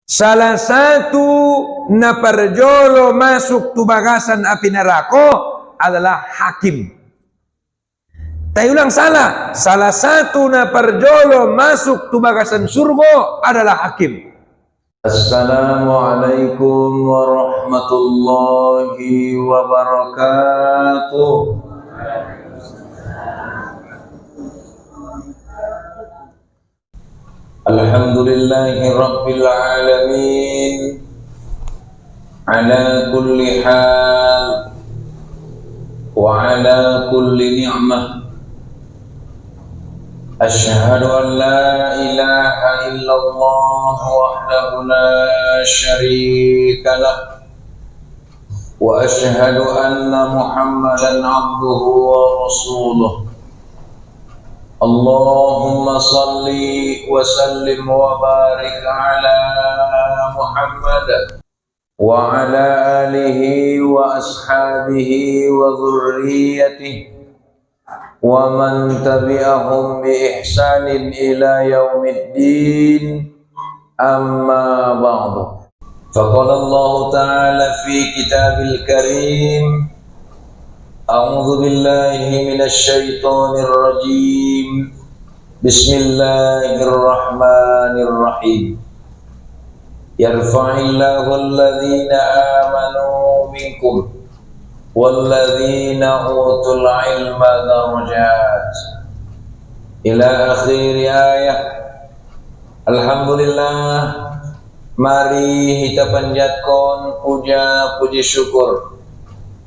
Salah satu na parjolo masuk tu bagasan api neraka adalah hakim. Tapi ulang salah. Salah satu na parjolo masuk tu bagasan surga adalah hakim. Assalamualaikum warahmatullahi wabarakatuh. Alhamdulillahi rabbil alamin ala kulli hal wa ala kulli ni'mah. Asyhadu an la ilaha illallah wahdahu la syarika lah wa asyhadu anna Muhammadan abduhu wa rasuluh. Allahumma salli wa sallim wa barik ala Muhammad wa ala alihi wa ashabihi wa dhurriyyatihi wa man tabi'ahum bi ihsanin ila yaumiddin, amma ba'du. Faqala Allah ta'ala fi kitabil karim, a'udzu billahi minasy syaithanir rajim. Bismillahirrahmanirrahim. Yarfa'illahu alladhina amanu minkum walladzina utul ilma darajat. Ila akhir ayat. Alhamdulillah, mari kita panjatkan puja puji syukur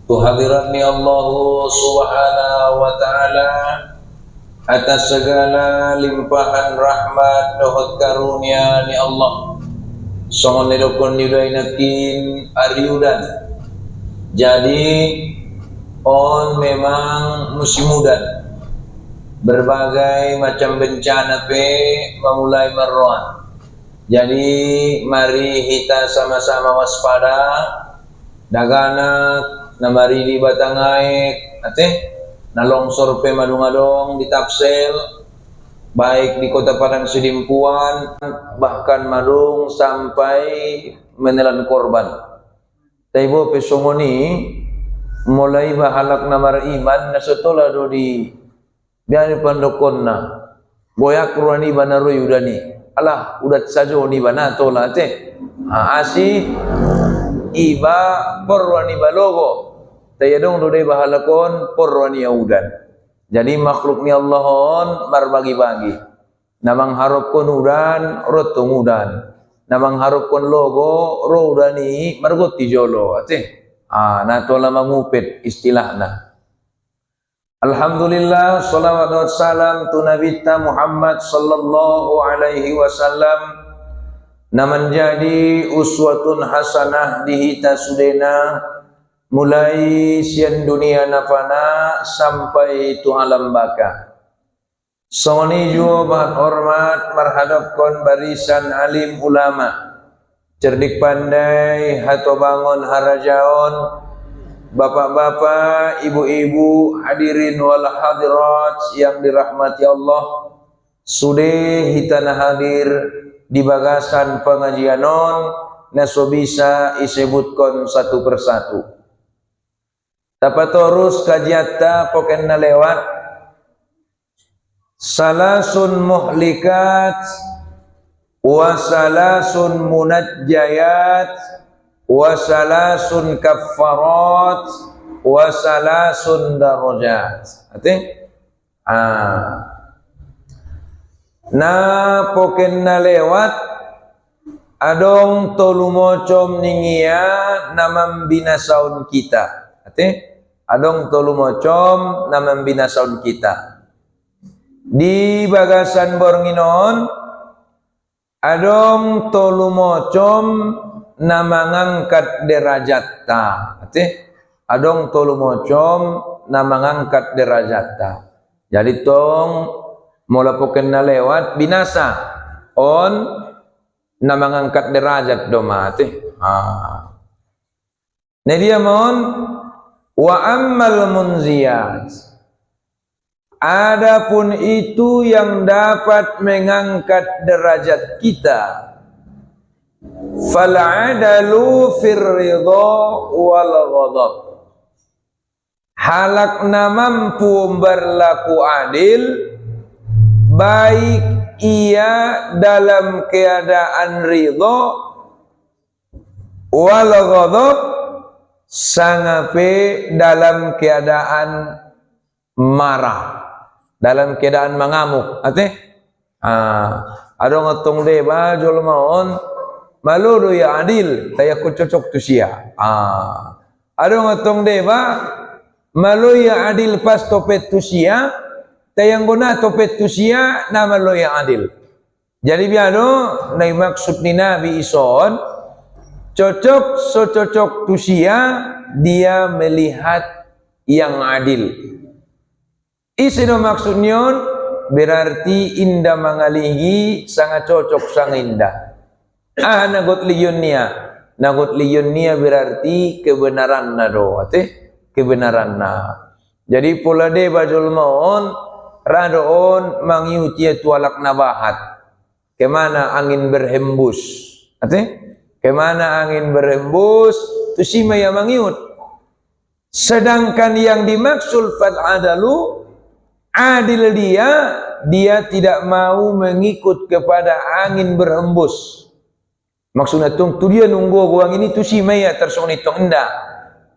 kehadiratnya Allah Subhanahu wa taala atas segala limpahan rahmat dan karunia ni Allah. Songon nedokon yudainakin ariudan. Jadi on memang musim hujan, berbagai macam bencana memulai meruan. Jadi mari kita sama-sama waspada, daganak namari di Batangaik, na longsor madung-adung di Tapsel, baik di Kota Padang Sidimpuan, bahkan madung sampai menelan korban. Taibo pesongoni mulai bahalak namar iman na setelah do di biar pandokon na boyak ruani banaru yudani alah udat sajo ni bana tola asi iba porwani balogo tayadong do dai bahalakon porwani udan. Jadi makhluk ni Allahon marbagi-bagi namang harap kon udan rotong udan, namang harap kon logo ro udani margot tijolo na tola mangupit istilahna. Alhamdulillah, salawat wa salam tu Nabi Muhammad sallallahu alaihi wasallam na menjadi uswatun hasanah di hita sudena mulai sian dunia nafana sampai tu alam baka. Songoni jua bahan hormat marhadapkan barisan alim ulama, cerdik pandai, hato bangun harajaon, bapak-bapak, ibu-ibu, hadirin wal hadirat yang dirahmati Allah. Sudah hitana hadir di bagasan pengajianon naso bisa isebutkan satu persatu. Dapat terus kajiata pokenna lewat salasun muhlikat wa salasun munajjayat wa salasun kaffarat wa salasun darajat. Na pokenna lewat adong tolumocom ningia namam binasaun kita. Adong tolumocom namam binasaun kita. Di bagasan bornginon adong tolumocom nama ngangkat derajat ta. Adong tolumocom nama ngangkat derajat ta. Jadi tong mula pokenna lewat binasa on nama ngangkat derajat domate. Nah dia mohon wa ammal munziyat. Adapun itu yang dapat mengangkat derajat kita, fal adalu fir ridha wal ghadab. Halakna mampu berlaku adil, baik ia dalam keadaan ridha wal ghadab, sangape dalam keadaan marah, dalam keadaan mengamuk. Ada ngatong deba jol maon malu ya adil taya ku cocok tu sia. Ada ngatong deba malu ya adil pas topet tu sia tayang guna topet tu sia na malu ya adil. Jadi biado nai maksud ni Nabi ison cocok so cocok tu sia dia melihat yang adil. Isino maksudnya berarti indah mangalihi sangat cocok sang indah. Nagot liyun niya berarti kebenaran na do, kebenaran na. Jadi pola de bajul maon radoon mangiutia tualak nabahat. Kemana angin berhembus, kemana angin berhembus tu si maya mangiut. Sedangkan yang dimaksud fal adalu adil dia tidak mau mengikut kepada angin berhembus. Maksudnya tu dia nunggu uang ini tu si maya tersong itong endah.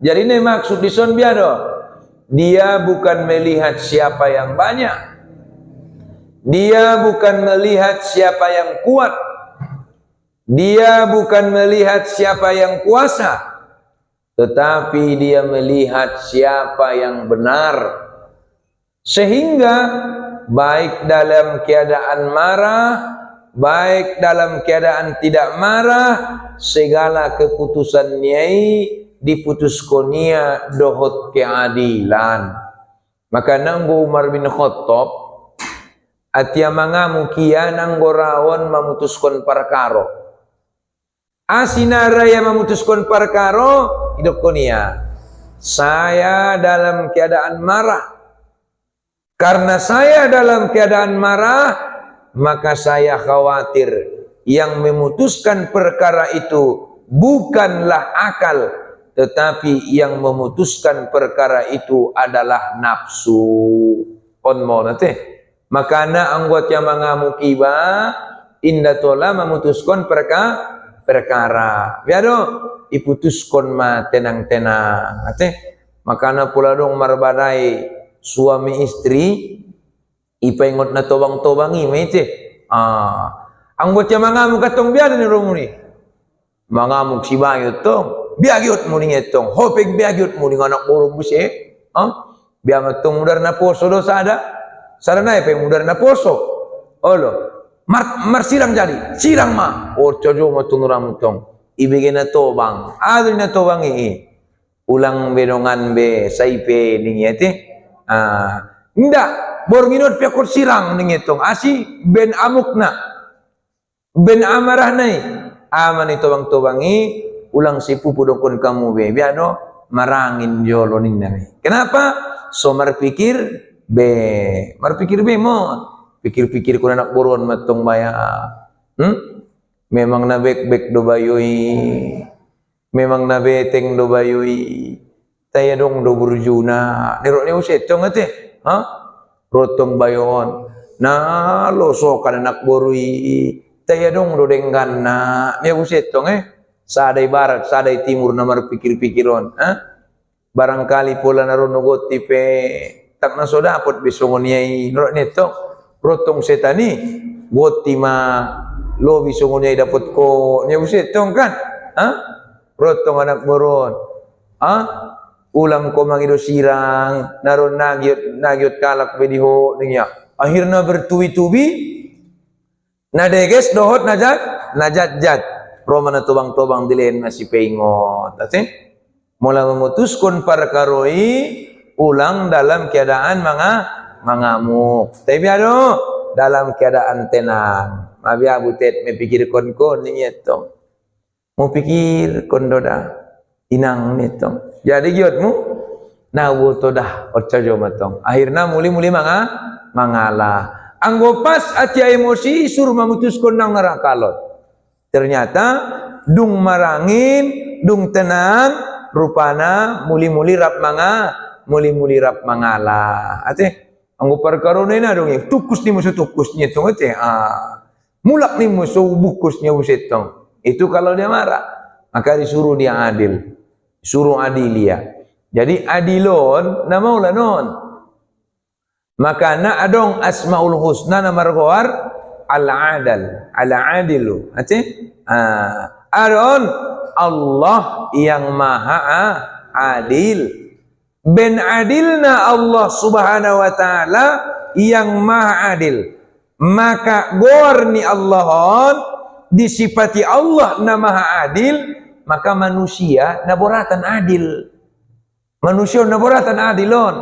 Jadi ini maksud di son biado. Dia bukan melihat siapa yang banyak. Dia bukan melihat siapa yang kuat. Dia bukan melihat siapa yang kuasa. Tetapi dia melihat siapa yang benar. Sehingga baik dalam keadaan marah, baik dalam keadaan tidak marah, segala keputusan nyai diputuskonia dohot keadilan. Maka nanggo Umar bin Khattab atia mangamu kia nanggo rawon memutuskan perkara. Asinara yang memutuskan perkara hidup konia. Saya dalam keadaan marah. Karena saya dalam keadaan marah, maka saya khawatir yang memutuskan perkara itu bukanlah akal, tetapi yang memutuskan perkara itu adalah nafsu. Maka na anggota mangamu kiba inda tola memutuskan perkara. Biado iputuskan ma tenang-tenang. Maka na pula dong marbadai suami istri ipaingot na tobang-tobangi mete. Anggota mangamuk katong biada ni rumuni. Mangamuk si bayot tong. Biagyot mo ni itong. Hopig biagyot mo ni anak burong busi. Biya matong mudar na poso do sada. Sada na ipay mudar na poso. Olo. Marsirang jadi. Sirang ma. O chojo matunurang tong. Ibigay na tobang. Ado na tobang ulang benongan be saipe ningete. Nda borginot pekor sirang ningitong asi ben amuk na ben amarah nai aman itu bang tobangi ulang si pupudokon kamu be biado marangin jolo ninami. Kenapa? So marpikir be mo pikir-pikir ko anak boron matong baya. Memang na bek do bayoy, memang na beteng do bayoy. Taya dong do burjuna nero ne uset tong rotong bayon na losokan anak borui taya dong do denggan na ne uset tong sadai barat sadai timur namar pikir-pikiron barangkali pula naron nugot tipe tak na so dapot bisongon yai nero neto rotong setani goti ma lo bisongon yai dapot ko ne uset tong kan rotong anak boron ulang ko mangido sirang naron nagyot kalak bediho niya akhirnya bertubi-tubi nadeges dohot najat romana tobang-tobang dilen masih peingot mula memutuskan perkaroi ulang dalam keadaan mangamuk tapi ado dalam keadaan tenang mabia butet mepikir kon niya tong mau pikir kondoda inang nitong jadi giotmu nawo to dah ocajo matong akhirna muli-muli mangalah anggo pas atia emosi sur memutuskan nang narakalot Ternyata dung marangin, dung tenang, rupana muli-muli rap mangala. Ate, anggo perkarone na dong, tukus ni musuh tukusnya tu ate. Mulak ni musuh bukusnya usetong. Itu kalau dia marah, maka disuruh dia adil. Suruh adilia. Jadi adilon nama ulanon. Maka na adong asmaul husna na margoar al-adal, al-adilu. Ate? Adon Allah yang maha adil. Ben adilna Allah subhanahu wa ta'ala yang maha adil. Maka gorni Allahon disifati Allah na maha adil, maka manusia naboratan adil. Manusia naboratan adilon.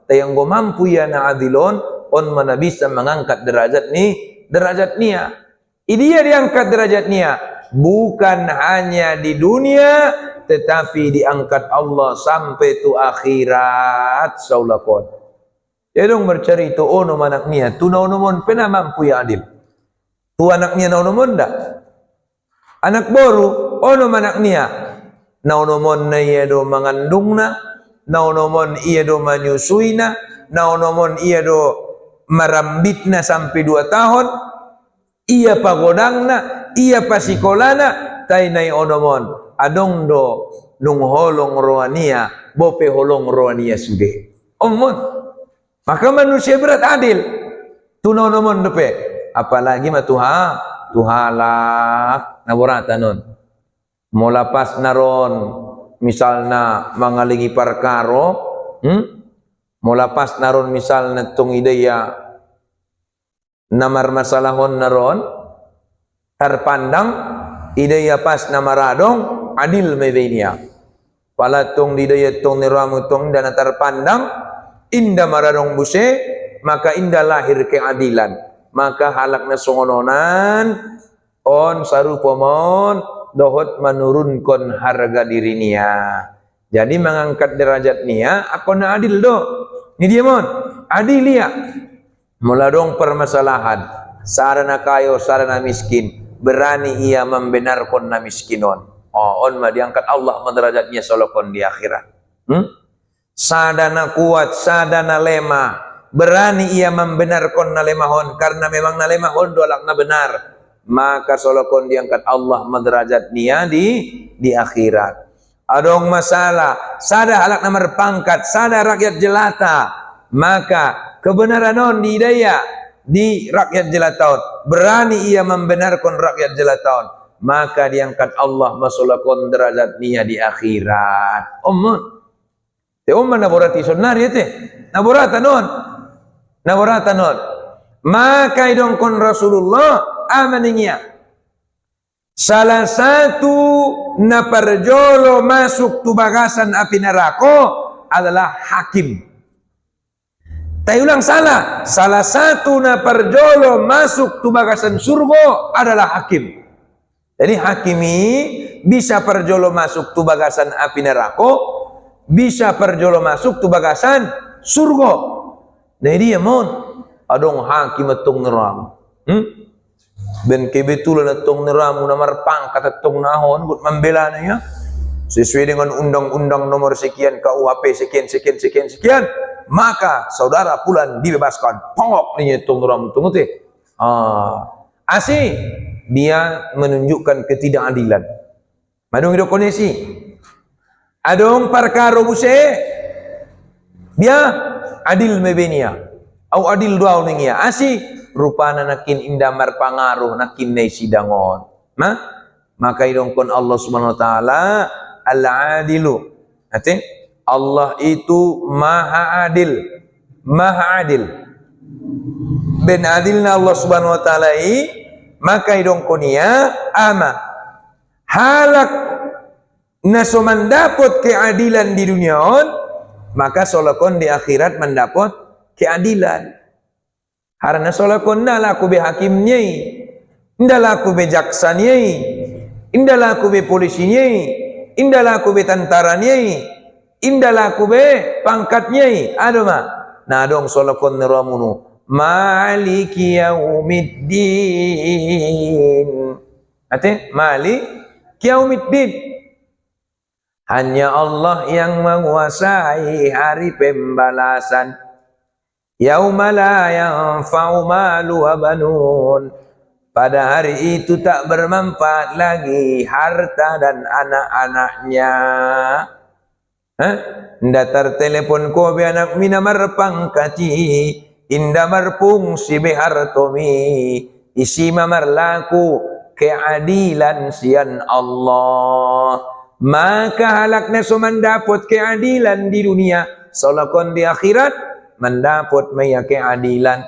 Tayang go mampu ya na adilon, on mana bisa mengangkat derajat niya. Dia diangkat derajat niya. Bukan hanya di dunia, tetapi diangkat Allah sampai tu akhirat saulakon. Ya dong bercerita ono manak niya, tu naunomon pena mampu ya adil. Tu anak niya naunomon dah. Anak baru ono manak niya, naunomon na iya do mangandungna, naunomon iya do manyusuina, naunomon iya do marambitna sampai 2 tahun, iya pagodangna, iya pasikolana, tainay onomon, adong do nung holong roania, bope holong roania sude. Omon, maka manusia berat adil. Tunaw nomon dope, apalagi tuhalak naborata nun. Molapas naron, misalna mangalingi perkaro, molapas naron misalna tung ideya namar masalahon naron, terpandang ideya pas namaradong adil mebenia. Palatong didaya tong niramu tong dana terpandang inda maradong buse, maka inda lahir keadilan. Maka halak na songononan on sarupomon dohot menurunkan harga diri niya. Jadi mengangkat derajat niya akon na adil do. Ni dia mon, adil dia. Muladong permasalahan, sarana kayo, sarana miskin, berani ia membenarkan na miskinon. On ma diangkat Allah menderajatnya solokon di akhirat. Sadana kuat, sadana lemah, berani ia membenarkan na lemahon, karena memang na lemahon dolak na benar. Maka solokon diangkat Allah menderajat niya di akhirat. Adong masalah, sada halak nomor pangkat, sada rakyat jelata, maka kebenaran on di daya di rakyat jelataon, berani ia membenarkan rakyat jelataon, maka diangkat Allah masulakon derajat niya di akhirat. Omon, te omon naborati sonar ya te, naborata non, maka idongkon Rasulullah amaninnya. Salah satu na parjolo masuk tu bagasan api neraka adalah hakim. Tayulang salah. Salah satu na parjolo masuk tu bagasan surga adalah hakim. Jadi hakimi bisa parjolo masuk tu bagasan api neraka, bisa parjolo masuk tu bagasan surga. Nah dia mon adong hakim atong neram. Ben kebetulan atong neramu nomor pangkat atong nahon buat membela ya sesuai dengan undang-undang nomor sekian KUHP sekian, maka saudara Pulan dibebaskan. Pongok nih atong neramu tunggu teh. Asih dia menunjukkan ketidakadilan. Madung hidup kondisi. Adong perkara buse dia adil mebenia au adil duau ningia asih rupana nakin indamar pangaruh nakin nay sidangon. Maka idongkon Allah Subhanahu wa taala al-adilu. Ate Allah itu maha adil. Ben adilna Allah Subhanahu wa taala maka idongkon ya ama halak naso mendapot keadilan di dunia on, maka solakon di akhirat mendapat keadilan. Karena solakon ndala aku be hakim nyai, ndala aku be jaksa nyai, indala aku be polisi nyai, indala aku be tentara nyai, indala aku be pangkat nyai. Aduh mah, nah dong solakon neramunu maliki yaumiddin. Ate Malik Yaumiddin. Hanya Allah yang menguasai hari pembalasan. Yauma la yanfa'u malu wa banun. Pada hari itu tak bermanfaat lagi harta dan anak-anaknya. Datar telepon ko be anak mina marpangkati inda marpung si behartomi isi mamarlaku keadilan sian Allah. Maka halaknya so mendapat keadilan di dunia, solakon di akhirat mendapat maya keadilan.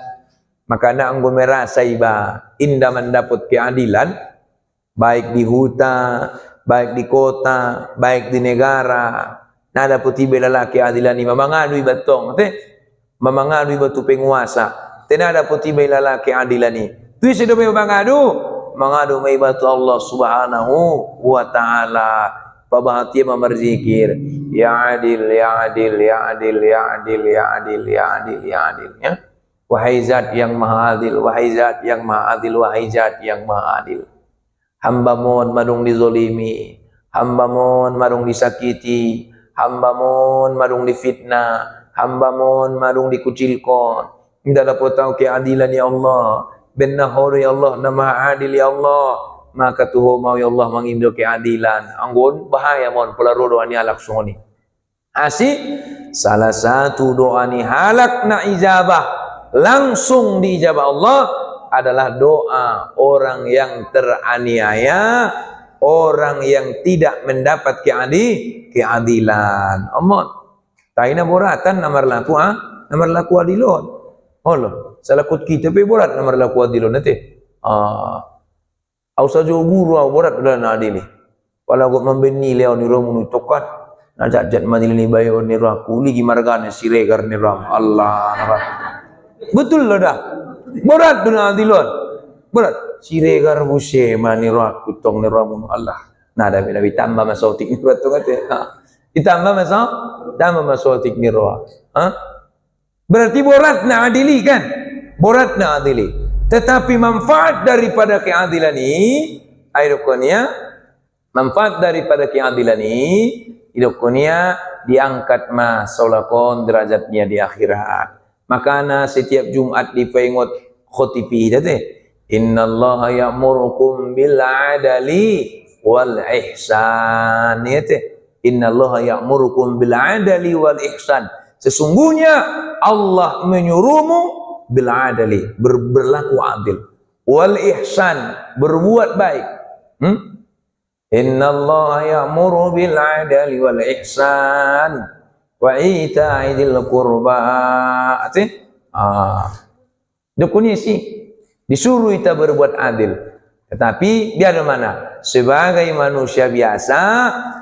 Maka nak anggo merasa iba indah mendapat keadilan, baik di hutan, baik di kota, baik di negara. Nada putih bela keadilan ni mamangadu ibatong, mamangadu ibatu penguasa. Tenada putih bela keadilan ni. Tu sedo mangadu mai batu Allah Subhanahu wa taala. Pabahati memerzikir ya adil ya adil ya adil ya adil ya adil ya adil ya adil ya. Wahai zat yang maha adil, wahai zat yang maha adil, wahai zat yang maha adil. Hamba mohon madung dizolimi, hamba mohon madung disakiti, hamba mohon madung difitnah, hamba mohon madung dikucilkan. Tidak dapat tahu keadilan ya Allah. Benar ya Allah, nama adil ya Allah. Maka tuho mau ya Allah mengindo keadilan. Anggun bahaya mon pula doa ni halak sungoni. Asik salah satu doa ni halak na ijabah langsung diijabah Allah adalah doa orang yang teraniaya, orang yang tidak mendapat keadilan. Amon. Taina boratan namar laku namar laku adilon. Allah, salakut kita pe borat namar laku adilon nanti. Au sajo guru au borat dah adili. Wala go membeni leo ni romu tokat. Na jat madil ni bayo ni ra kuli gi margane siregar ni ram. Allah napa. Betul lo dah. Borat duna adilon. Borat siregar buse mani ra kutong ni ram Allah. Nada nabi tambah masotik ni betul kata. Ditambah tambah masotik ni ra. Berarti borat na adili kan? Borat na adili. Tetapi manfaat daripada keadilan ini, hidup manfaat daripada keadilan ini, hidup diangkat solakon derajatnya di akhirat. Makanya setiap Jumat di pengot khotipi tadi, Inna Allah ya'murukum bil adali wal ihsan. Inna Allah ya'murukum bil adali wal ihsan. Sesungguhnya Allah menyuruhmu bil adali, berlaku adil, wal ihsan, berbuat baik. Innallaha ya'muru bil adali wal ihsan wa ita'i dzil qurba. Dukuni sih disuruh kita berbuat adil. Tetapi biar mana? Sebagai manusia biasa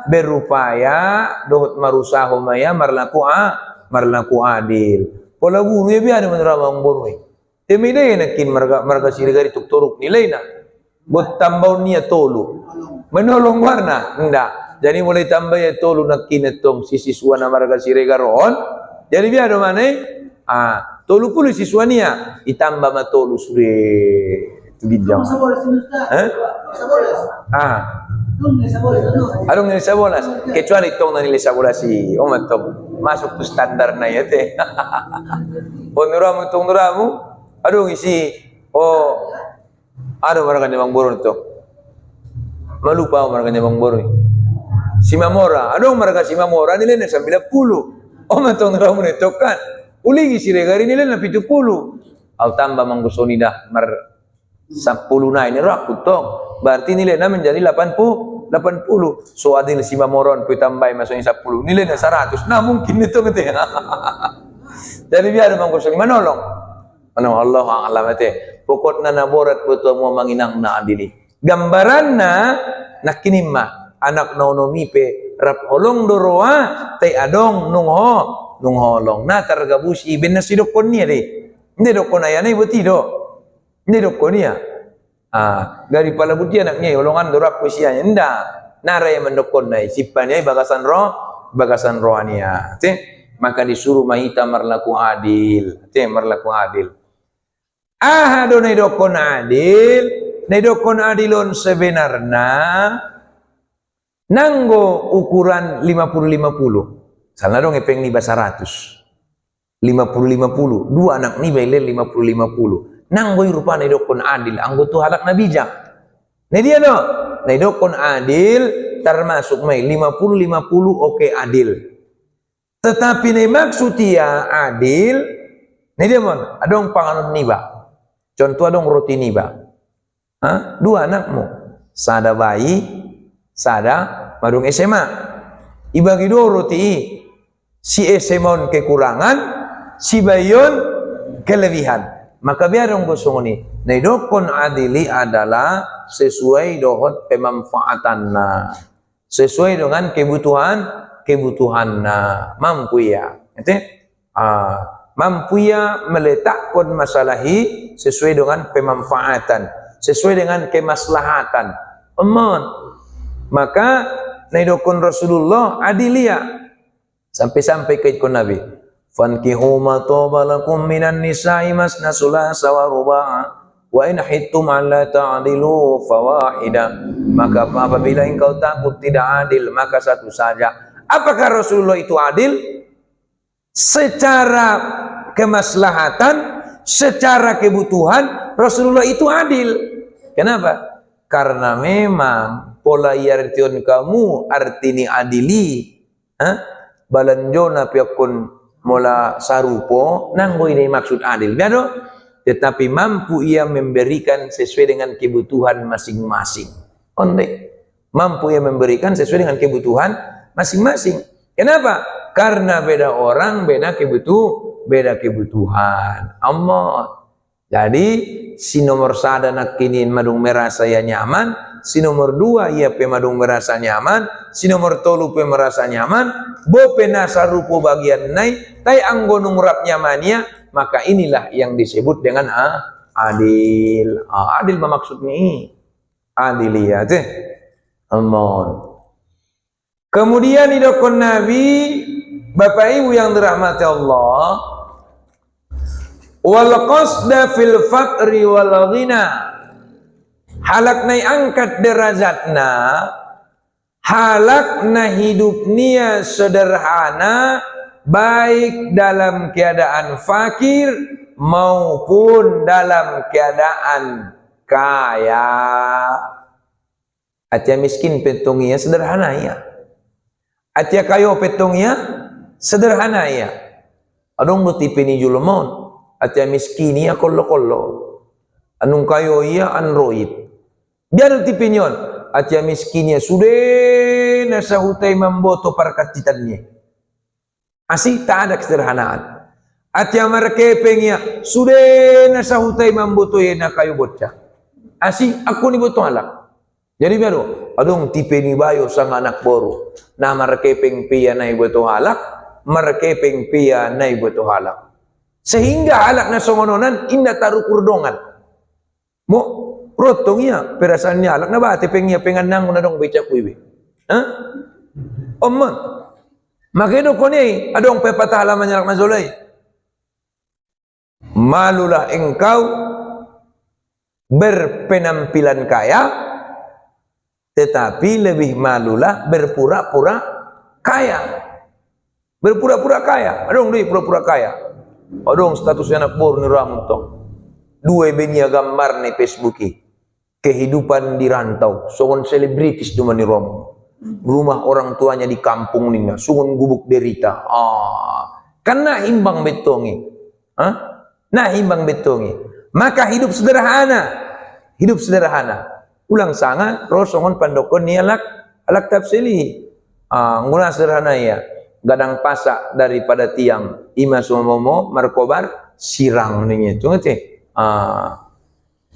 berupaya dohut marusahu maya marlaku adil. Pola guru ya biar menerabang boroi. Temile nakin marga sirigari tuk toruk nilai na. Buat tambah niya tolu. Menolong warna ndak. Jadi mulai tambah ya tolu nakin etong si siswa na marga sirigaron. Jadi biar mana? Tolu puluh siswa niya itambah ma tolu sure. Itu bijak. Adong nilai sabolas. Kecuali tong na nilai sabolasi. Oh matong. Masuk ke standar na ya teh. Oh nuramu, aduh isi, aduh mereka nyamang boron itu. Malupa mereka nyamang boron. Simamora, aduh mereka Simamora nilai na 90. Oh matong nuramu itu kan, uligi siregari nilai na 70. Au tambah manggusoni dah 10 na ini raku tong. Berarti nilai na menjadi 80. So adil si mamoron pu tambah masuknya 10 nilai na 100. Nah mungkin itu gitu ya. Jadi biar mangkusang manolong. Allah a'lam ate. Pokokna na borat betul mau manginang na adili. Gambaranna nakinimma anak naunomi pe rap holong doroa te adong nung holong. Na targabusi ben nasidokon niya de. Hindi dokon ayana ibuti do. Hindi dokon niya. Dari pala buti anaknya olongan dorak usianya ndak nara yang mendokon nai sipannya bagasan rohania maka disuruh mahita marlaku adil marlaku adil donai dokon adil nedokon adilon sebenarnya nanggo ukuran 50-50. Salah dong epeng ni bahasa 100. 50-50. Dua anak ni bailel 50-50. Nanggo rupa nedokon adil. Anggo tu halak na bijak. Nah dia no. Nedokon adil termasuk mai 50-50 oke adil. Tetapi nih maksud dia adil. Nih dia mon. Adong panganon niba. Contoh adong roti niba. Hah? Dua anakmu. Sada bayi. Sada madung SMA. Ibagi dua roti. Si SMA kekurangan. Si bayon kelebihan. Maka biar dong gosong ini. Nedokon adili adalah sesuai dengan pemanfaatannya. Sesuai dengan kebutuhannya. Mampu ya. Mampu ya meletakkan masalahi sesuai dengan pemanfaatan. Sesuai dengan kemaslahatan. Maka nedokon Rasulullah adilia. Sampai-sampai ke ikon Nabi. Fankihu ma taba lakum minan nisa'i masna sulasa wa ruba'a wa in hittum an la ta'dilu fawahida. Maka apabila engkau takut tidak adil maka satu saja. Apakah Rasulullah itu adil? Secara kemaslahatan, secara kebutuhan Rasulullah itu adil. Kenapa? Karena memang pola yartion kamu artini adili. Balanjona piakun mula sarupo nanggo ini maksud adil biado, tetapi mampu ia memberikan sesuai dengan kebutuhan masing-masing. Onde mampu ia memberikan sesuai dengan kebutuhan masing-masing. Kenapa? Karena beda orang beda kebutuhan. Allah. Jadi si nomor sada nak kini madung merasa ya nyaman, si nomor dua ia pemadung merasa nyaman, si nomor tolu pe merasa nyaman, bo penasa rupo bagian naik, tai anggo nungrap nyamannya, maka inilah yang disebut dengan adil. Adil bermaksud ni adiliyah teh. Amun. Kemudian idokon Nabi, Bapak Ibu yang dirahmati Allah, wal qasda fil faqri wal ghina. Halak nai angkat derajatna, halak na hidupnya sederhana, baik dalam keadaan fakir maupun dalam keadaan kaya. Atia miskin petongnya sederhana ya. Atia kayo petongnya sederhana ya. Adong nuti peni julmon. Atia miskin ya kollo-kollo. Anung kayo ya android. Biar tipinyon, atia miskinnya sudah nasa hutai memboto perkatitannya. Asih tak ada kesederhanaan. Atia markepengnya sudah nasa hutai memboto ya na kayo bocah. Asih aku ni boto halak. Jadi baru, adong tipe ni bayo sang anak boru. Na markepeng pia na boto halak, markepeng pia na boto halak. Sehingga halak na songononan inda taruh kurdongan. Mo rotongnya perasaannya alak na ba tipengnya penganang na dong beca kuibe. Omon. Makedo ko ni adong pepatah halaman alak mazolay. Malulah engkau berpenampilan kaya, tetapi lebih malulah berpura-pura kaya. Berpura-pura kaya. Adong deui pura-pura kaya. Adong statusnya anak bor ni ramtong. Dua benia gambar ni Facebook. Kehidupan di rantau. Songon selebritis cuma ni Romo. Rumah orang tuanya di kampung ni. Songon gubuk derita. Karena imbang betongi. Nah imbang betongi. Maka hidup sederhana. Hidup sederhana. Ulang sangat. Terus songon pandokon ni alak tafsili. Nguna sederhana ya. Gadang pasak daripada tiang. Ima sumomo markobar sirang ni. Tunggu cik.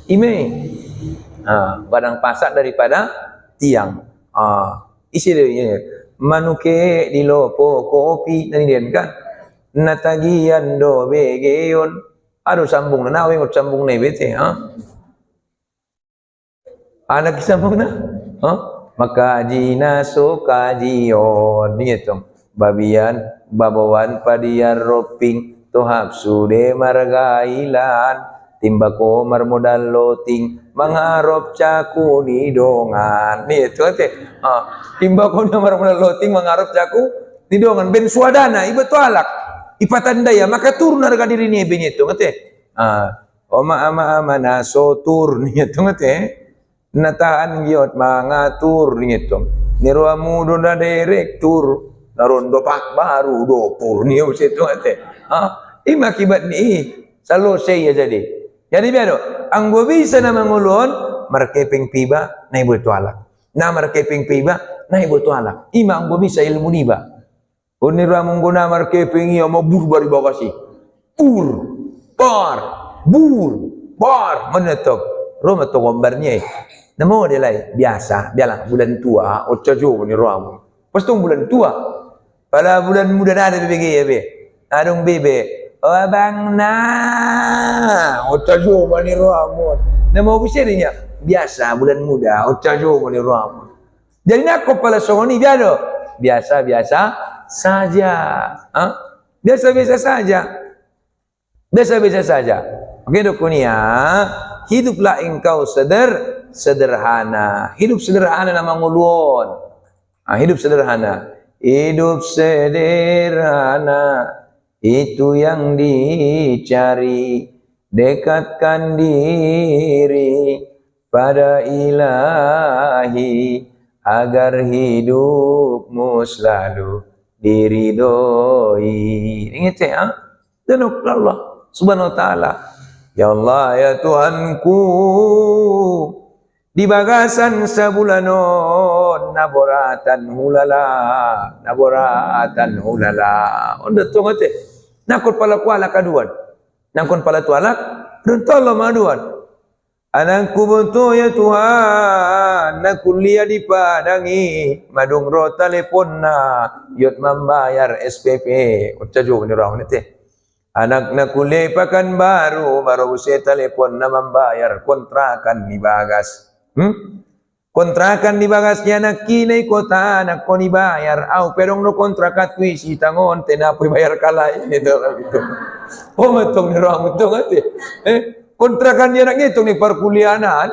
Ime badang pasak daripada tiang. Isi dia manuke di lopo kopi nani dia kan natagian do begeon aduh sambung na nawe ngot sambung na bete anak sambung na maka jina so kajion gitu babian babawan padiar roping tohap sude margailan timbako marmodal loting mangarop caku di dongan. Nih itu ate. Timba ko na marang loting mangarop caku di dongan. Ben suadana iba tu alak. Ipatandaya maka turun harga diri ni benito ate. Oma ama na so tur nih itu ate. Nataan giot mangatur nih itu. Niro amudo na direktur. Narondo pak baru dopur nih itu ate. Ima akibat ni selesai ya jadi. Jadi biar ang bisa na mangulon markeping piba na ibu tualak. Na markeping piba na ibu tualak. Ima ang bisa ilmu niba. Unira mengguna markeping iya mabur bari bakasi. Bur, bar menetok. Roma to gambarnya. Namo delay biasa, biarlah bulan tua, ocajo ni ramu. Pastong bulan tua. Pada bulan muda ada BBG ya be. Adung bebe. Oh abang na. Ocajo mani ramu. Namo biserinya biasa bulan muda, ocajo mani ramu. Jadi nak kepala songoni biado. Biasa-biasa saja. Biasa-biasa saja. Biasa-biasa saja. Oke dokunia, hiduplah engkau sederhana. Hidup sederhana nama nguluan. Hidup sederhana. Hidup sederhana itu yang dicari. Dekatkan diri pada ilahi agar hidupmu selalu diridhoi. Ingat ya? Dan Allah Subhanahu wa taala. Ya Allah ya Tuhanku, di bagasan sabulanon naboratan hulala. Onda tungate. Nakon pala kuala kaduan. Nakon pala tualak, don tolo maduan. Anangku buntu ya Tuhan, na kuliah di Padangi, madung ro telepon na, yot membayar SPP. Ucajo ni raw nite. Anak na kuliah Pekanbaru, baru saya telepon na membayar kontrakan di Bagas. Kontrakan di Bagasnya nak kinay kota, nak ko ni bayar. Aw, perong no kontrakat kuisi tangon, tenapoy bayar kalay. Ito lang ito. Matong ni raw mo ito ngati. Kontrakan dia nak ngitung ni perkuliahan,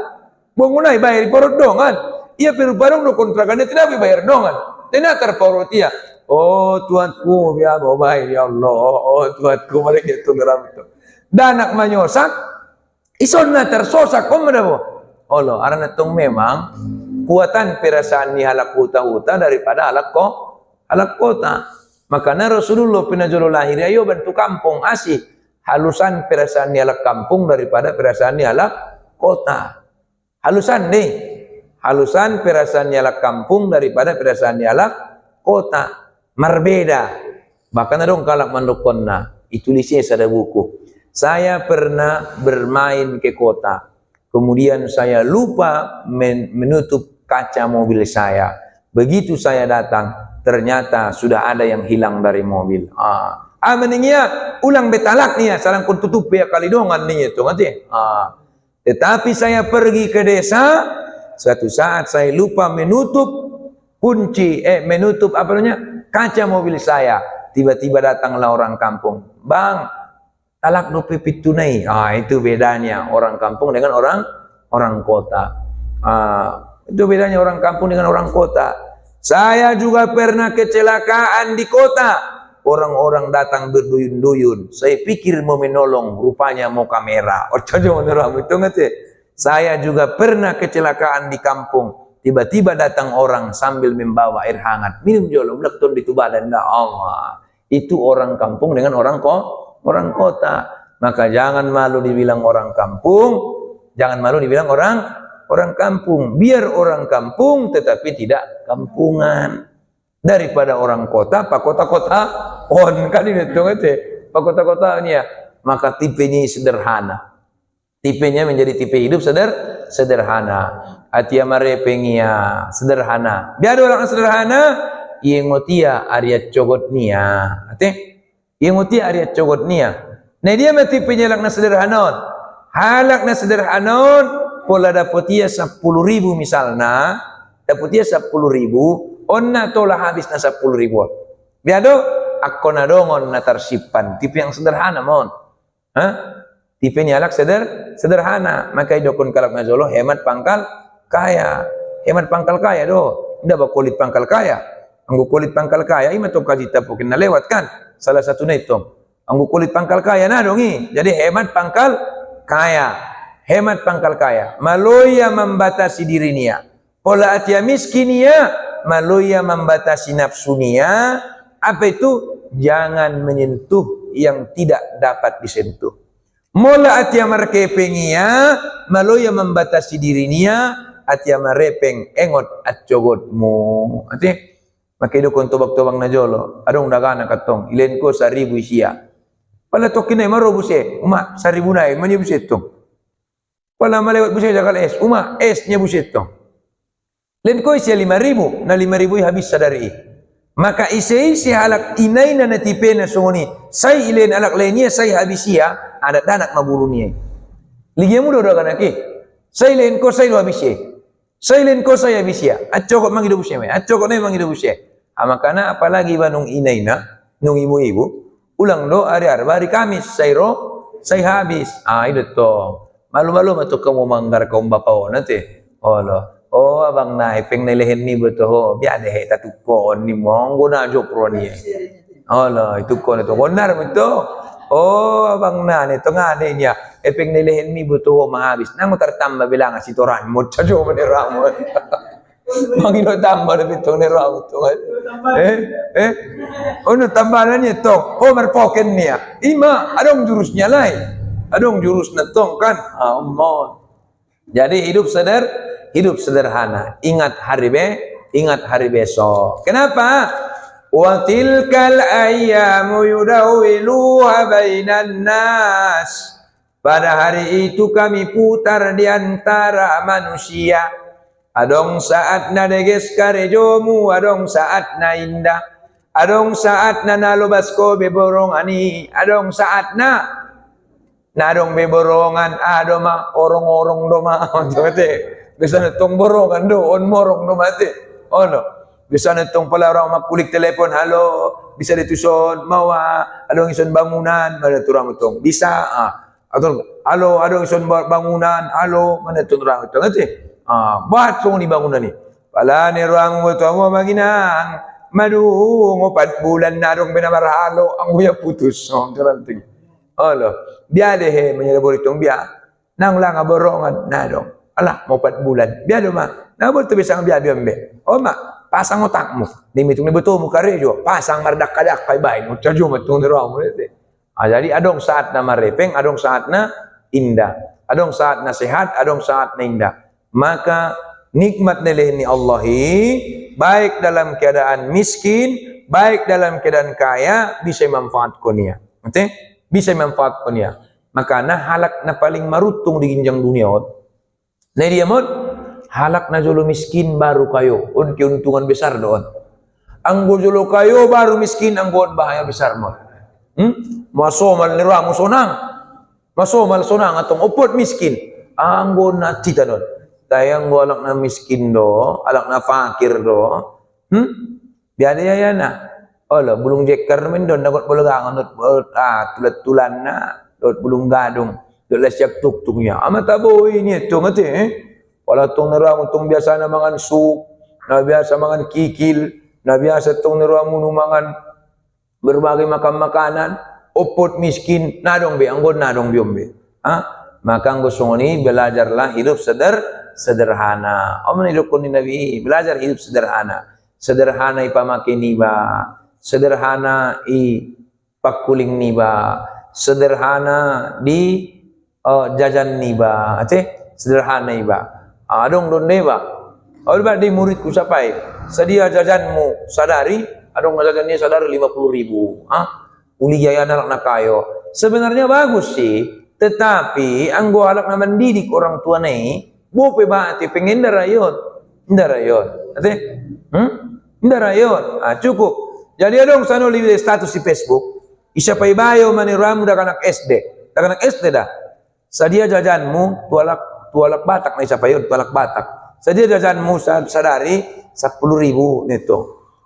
bangunai bayar porodongan. Ia perlu barang no kontrakan dia tidak bayar dongan. Tidak terporotia. Oh Tuhanku, ya baik ya Allah. Oh Tuhanku, mari kita geram itu. Danak manyosak, ison na tersosak komodabo. Allah, arana tong memang kuatan perasaan ni halak huta daripada halak kota. Maka na Rasulullah pinajolo lahir ayo bantu kampung asih. Halusan perasaan ni halak kampung daripada perasaan ni halak kota. Halusan nih. Halusan perasaan ni halak kampung daripada perasaan ni halak kota. Marbeda. Bahkan ada orang kalak mandokonna. Itulisnya ada buku. Saya pernah bermain ke kota. Kemudian saya lupa menutup kaca mobil saya. Begitu saya datang, ternyata sudah ada yang hilang dari mobil. Meningnya ulang betalak nih ya, salang kun tutup ya kali dongan nih itu ngerti. Tetapi saya pergi ke desa, suatu saat saya lupa menutup kunci, menutup apa namanya kaca mobil saya. Tiba-tiba datanglah orang kampung, bang, talak dope tunai. Itu bedanya orang kampung dengan orang kota. Itu bedanya orang kampung dengan orang kota. Saya juga pernah kecelakaan di kota. Orang-orang datang berduyun-duyun. Saya pikir mau menolong, rupanya mau kamera. Saya juga pernah kecelakaan di kampung. Tiba-tiba datang orang sambil membawa air hangat. Minum jolo, meleton di badan Allah. Itu orang kampung dengan orang kota. Maka jangan malu dibilang orang kampung. Jangan malu dibilang orang kampung. Biar orang kampung tetapi tidak kampungan. Daripada orang kota, pak kota-kota on kan ini tuh pak kota-kota ini ya. Maka tipenya sederhana. Tipenya menjadi tipe hidup sederhana. Atia marepengia sederhana. Biar orang sederhana, yang ngotia Arya cogotnia. Ate, yang ngotia Arya cogotnia. Nah dia mati tipenya lakna sederhanon. Halakna sederhanon, pola dapotia 10.000 misalnya, dapotia 10.000. Onna tolah habis na 10.000. Biado ako na dongon na tarsipan. Tipe yang sederhana mon. Tipe ni alak sederhana. Maka idokun kalak najolo hemat pangkal kaya. Hemat pangkal kaya do. Nda ba kulit pangkal kaya. Anggo kulit pangkal kaya ima to kaji tapukin na lewat kan. Salah satu na ito. Anggo kulit pangkal kaya na dongi. Jadi hemat pangkal kaya. Hemat pangkal kaya. Maloya membatasi dirinya. Pola atia miskinia. Maloya membatasi nafsunia. Apa itu? Jangan menyentuh yang tidak dapat disentuh. Mola atia markepengia. Maloya membatasi dirinya. Atia marepeng engot at jogotmu. Ati? Makido kong tubag-tubag na jolo. Adong dagana katong. Ilen ko 1,000 siya. Pala tokin ay maro buse. Uma, 1,000 na ay. Manya buset tong. Pala malewat buse jakal es. Uma, es nya buset tong. Len ko siya 5,000. Na 5,000 habis sadari. Maka isay si halak inay na natipe na sunguni. Say ilen alak lainnya say habis siya. Ada danak maburu niya. Ligyan mo daw kanaki. Say ilen ko say lo habis siya. Say ilen ko say habis siya. At cokot mang hidup siya. At cokot na yung mang hidup siya. Makana apalagi ba nung inay na. Nung ibu-ibu. Ulang do hari-hari. Hari Kamis say say habis. Ito to. Malu-malu matuk kamu manggar kaum bapaw nanti. Olo. Oh abang na ipeng nailehin ni beto ho biar deh tatukon ni monggo na jopro ni. Allah itu kon itu benar betul. Oh abang na ni tengah ni nya ipeng nailehin ni beto ho menghabis. Nang tertambah bilang si toran mo cajo meneram. Mangino tambah lebih tong neram tu. Ono tambahannya to. Oh merpoken ni ya. Ima adong jurusnya lain. Adong jurus netong kan. Allah. Jadi hidup sederhana. Ingat hari besok. Kenapa? Wa tilkal ayyamu yudawiluha bainan nas. Pada hari itu kami putar di antara manusia. Adong saat na deges karejomu, adong saat na indah. Adong saat na nalobas ko beborong ani, adong saat na nadong beborongan adoma orong-orong doma mate bisa netong borongan do on morong do mate ono bisa netong pala orang makulik telepon halo bisa dituson mawa adong ison bangunan mana turang utong bisa atau halo adong ison bangunan halo mana turang utong mate buat song di bangunan ni pala ni ruang utong mo maginang madu ngopat bulan nadong benamarhalo ang uya putus turang ting Allah, biar deh menyebut itu biar, nang lang aborongan, nadong, alah mau 4 bulan, biar dong mak, nang boleh tu bisa biar be, oh mak, pasang otakmu, dimitung betul muka rejo, pasang mardak kadak pai bain, ucajo betul nerawmu itu, jadi adong saat nama repeng, adong saat na indah, adong saat na sehat, adong saat na indah, maka nikmat nelehni Allahi, baik dalam keadaan miskin, baik dalam keadaan kaya, bisa manfaatkan dia, okay? Bisa manfaatkan dia. Maka na halak na paling marutung di ginjang dunia. Nah dia mod halak na jolo miskin baru kayo. On keuntungan besar doon. Ang jolo kayo baru miskin ang buat bahaya besar mod. Masomal nira mo sonang. Masomal sonang atong upot miskin. Ang na cita doon. Tayang alak na miskin do, alak na fakir do. Biada ya na. Olah bulung jeker men don dapat bulagang tulat-tulan na dot bulung gadung dot siap tuk-tuknya amat abo ini tu mati wala tong nerang tong biasa na mangan sup na biasa mangan kikil na biasa tong nerang mangan berbagai macam makanan opot miskin nadong be anggon nadong biombe maka anggo songoni belajarlah hidup sederhana omni dokun Nabi belajar hidup sederhana ipamakin niba sederhana i pakuling niba, sederhana di jajan niba, sederhana iba. Adong don niba. Oleh di muridku sapai, sedia jajanmu sadari, adong jajannya sadari 50.000. Uli jaya anak nak kayo. Sebenarnya bagus sih, tetapi anggo alak na mendidik orang tua nih, bope baati pengen darayon, darayon, cukup. Jadi adong sano liwi status di Facebook, isa pa ibayo maniramu da kanak SD dah. Sadia jajanmu tualak batak na isa pa yun, tualak batak. Sadia jajanmu sadari 10.000 nito.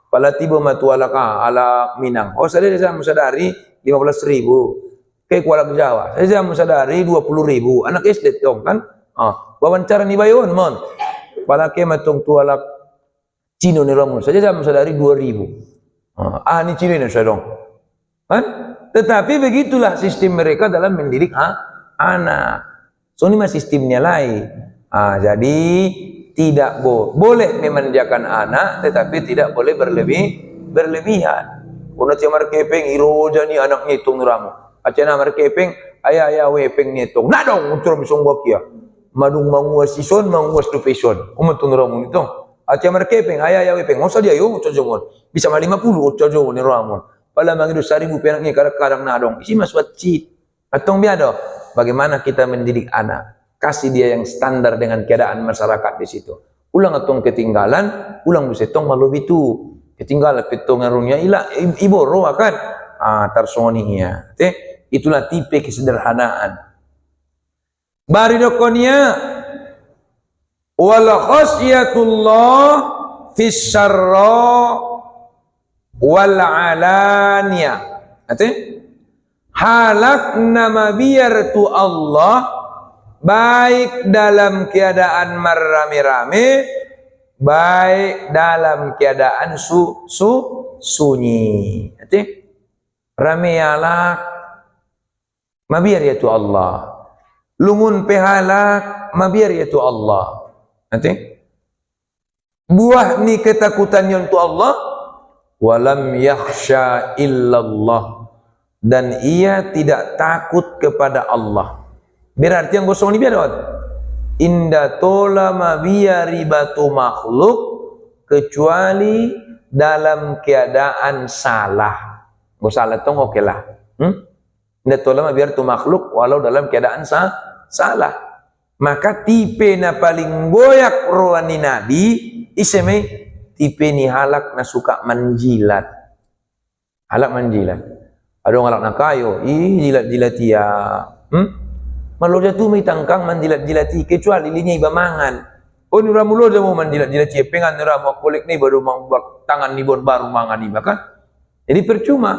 Pala tibo matuala ka ala Minang. Oh sadia jajanmu sadari 15.000. kayak kualak Jawa. Saya sadari 20.000 anak SD dong kan. Wawancara ni bayon mon. Palake matong tualak Cino ni ramun. Saya sadari 2.000. Ni Cino ni saya dong. Kan? Tetapi begitulah sistem mereka dalam mendidik anak. So ini mah sistemnya lain. Jadi tidak boleh memanjakan anak, tetapi tidak boleh berlebihan. Kuna cemar kepeng iroja ni anak ngitung nuramu. Acana mar kepeng ayah wepeng ngitung. Nadong uncur bisong wakia. Madung manguas sison manguas tupison. Umatun nuramu nitong. Acana mar kepeng ayah wepeng. Ngosa dia yo cojomon. Bisa mah 50 cojomon ni ramun. Pala mangidu 1.000 penaknya kadang-kadang nadong. Isi mas wacit. Atong biado. Bagaimana kita mendidik anak? Kasih dia yang standar dengan keadaan masyarakat di situ. Ulang atong ketinggalan, ulang busetong malu bitu. Ketinggalan petong ngarunya iboro akan tarsoninya. Itulah tipe kesederhanaan. Baridokonia wal khasyatullah fis syarra wal alaniya. Halak nama biar tu Allah baik dalam keadaan merame-rame, baik dalam keadaan sunyi. Rame halak mabiar ya tu Allah. Lungun pehalak mabiar ya tu Allah. Buah ni ketakutan yang tu Allah. Walam yakhsha illallah, dan ia tidak takut kepada Allah. Berarti yang gosong ni biar inda tola mabiari batu makhluk kecuali dalam keadaan salah. Gak salah tong oke lah. Inda tola mabiar tu makhluk walau dalam keadaan salah. Maka tipe na paling goyak rohani Nabi iseme tipe ni halak na suka menjilat. Halak menjilat. Ada orang halak na kayo, jilat-jilati ya. Malu jatuh may tangkang menjilat-jilati kecuali linya iba mangan. Oh ni ramu lo mau menjilat-jilati pengan ni ramu kulik ni baru mang tangan ni bon baru mangan iba kan. Jadi percuma.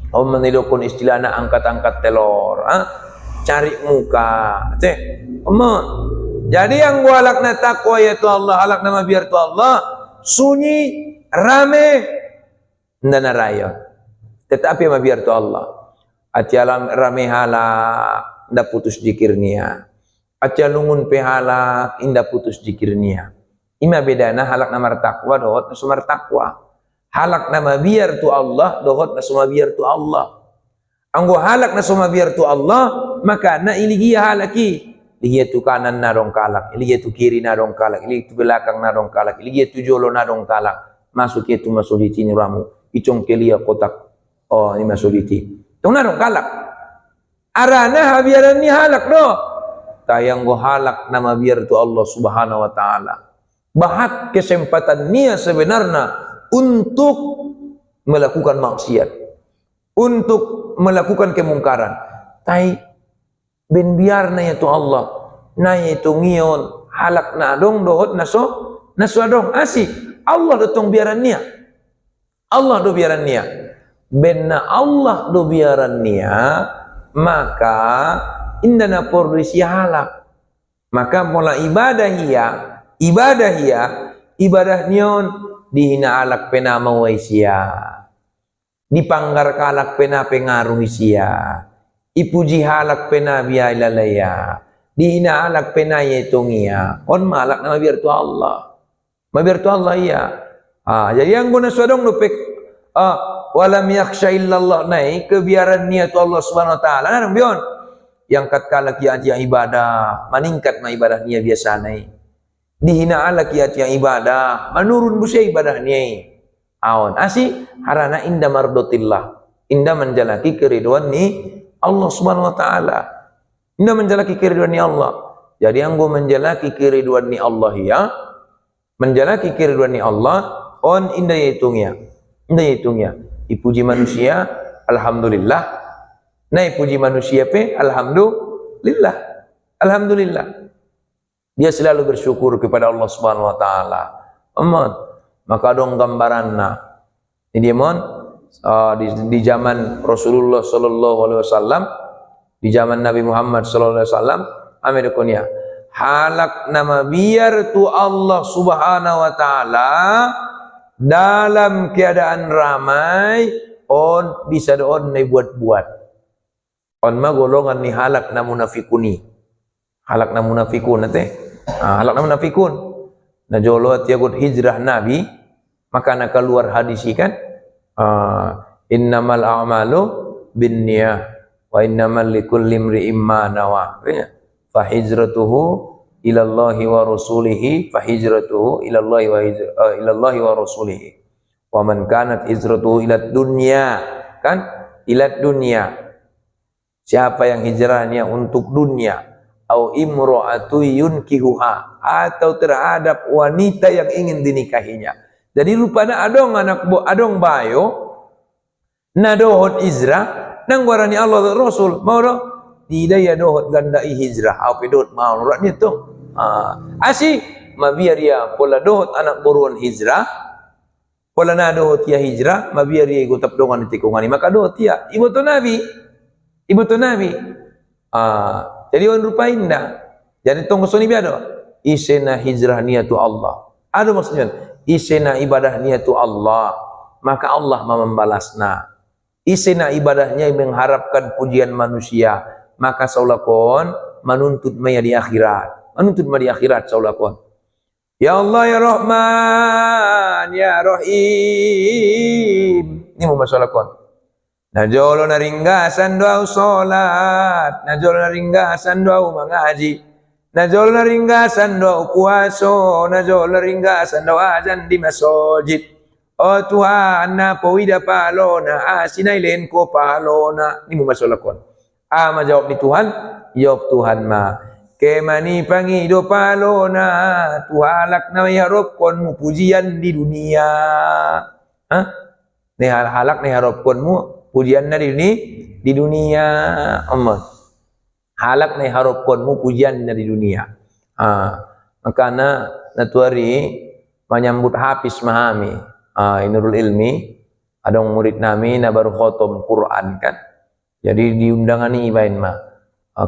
Oh menilokon istilah na angkat-angkat telur, cari muka. Jadi yang gua halak na takwa yaitu Allah, halak nama biar tu Allah. Sunyi, rame, dan rayon. Tetapi mabiar tu Allah. Acalam rame halak, nda putus zikirnya. Acalungun pehalak, inda putus zikirnya. Ima bedana halak nama takwa, dohot na sumar takwa. Halak nama biar tu Allah, dohot na sumar biar tu Allah. Anggo halak na sumar biar tu Allah, maka na iligiya halaki. Iligia tu kanan narong kalak, iligia tu kiri narong kalak, iligia tu belakang narong kalak, iligia tu jolo narong kalak. Masuk itu masuliti ni ramu, icong kelia kotak. Oh ini masuliti. Tong narong kalak. Arana habiaran ni halak do. Tayang go halak nama biar tu Allah Subhanahu wa taala. Bahat kesempatan nia sebenarnya untuk melakukan maksiat, untuk melakukan kemungkaran. Ben biarna ya tu Allah, na itu ngion halak na dong dohot naso dong asik. Allah dotong biaran nia. Allah do biaran nia. Ben na Allah do biaran nia, maka indana porduisi halak. Maka mola ibadah nion dihina alak pena mawaisia. Dipanggar kalak pena pengaruhi sia. Ipuji halak pena biya ilalaya. Dihina halak pena yetungia. On malak na mabiar tu Allah. Mabiar tu Allah iya. Jadi yang guna suadong nupek walam yakhsha illallah nai kebiaran niat Allah Subhanahu wa taala. Narang bion. Yang kat kalak yang ibadah, meningkat ma ibadah nia biasa nai. Dihina halak yang ibadah, menurun busya ibadah nia. Aon asi harana inda mardotillah. Inda menjalaki keriduan ni Allah Subhanahu wa taala. Indah menjalaki keriduan ni Allah. Jadi yang gua menjalaki keriduan ni Allah ya. Menjalaki keriduan ni Allah on indah hitungnya. Indah hitungnya. Dipuji manusia alhamdulillah. Nah puji manusia pe alhamdulillah. Alhamdulillah. Dia selalu bersyukur kepada Allah Subhanahu wa taala. Maka dong gambaranna. Ini mon di zaman Rasulullah sallallahu alaihi wasallam, di zaman Nabi Muhammad sallallahu alaihi wasallam, amerikonia halak nama biar tu Allah subhanahu wa ta'ala dalam keadaan ramai on bisa on ni buat-buat on ma golongan ni halak na munafikuni, halak na munafikun nate halak na munafikun na jolo tiagut hijrah Nabi maka nak keluar hadis kan innamal a'malu binniyah wa innamal likulli imri'in ma nawa fa hijratuhu ilallahi wa rasulihi fa hijratuhu ilallahi wa rasulihi wa man kanat hijratuhu ila dunya kan ila dunya, siapa yang hijrahnya untuk dunia au imra'atu yunkihuha atau terhadap wanita yang ingin dinikahinya. Jadi rupanya adong bayo na dohot hijrah nang warani Allah dan Rasul mau do tidak ya dohot gandai hijrah apa dohot mau nuratnya tu asih mabiar ya pola dohot anak boruan hijrah pola na dohot ya hijrah mabiar ya gutap dongan tikungani maka dohot ya ibu tu Nabi jadi on rupa indah jadi tunggu soni biado isena hijrah niatu Allah ada maksudnya isena ibadah niatu Allah maka Allah membalasna. Isena ibadahnya mengharapkan pujian manusia maka saulakon menuntut maya di akhirat, menuntut maya di akhirat saulakon. Ya Allah ya Rahman ya Rahim ini mau masalahkon. Najolo naringgasan doa salat, najolo naringgasan doa mengaji, najolo naringgasan doa puasa, najolo naringgasan doa azan di masjid. Oh Tuhan na powida palona sinailen ko palona ini mo masulakon majawab ni Tuhan jawab Tuhan ma kemani pangido palona tuhalak na harap kon mo pujian di dunia ni halak ni harap kon mo pujian na di dunia halak ni harap kon mo pujian na di dunia makana natuari menyambut Hafiz Mahami Nurul Ilmi ada murid nami na baru khotom Quran kan jadi diundangani ibain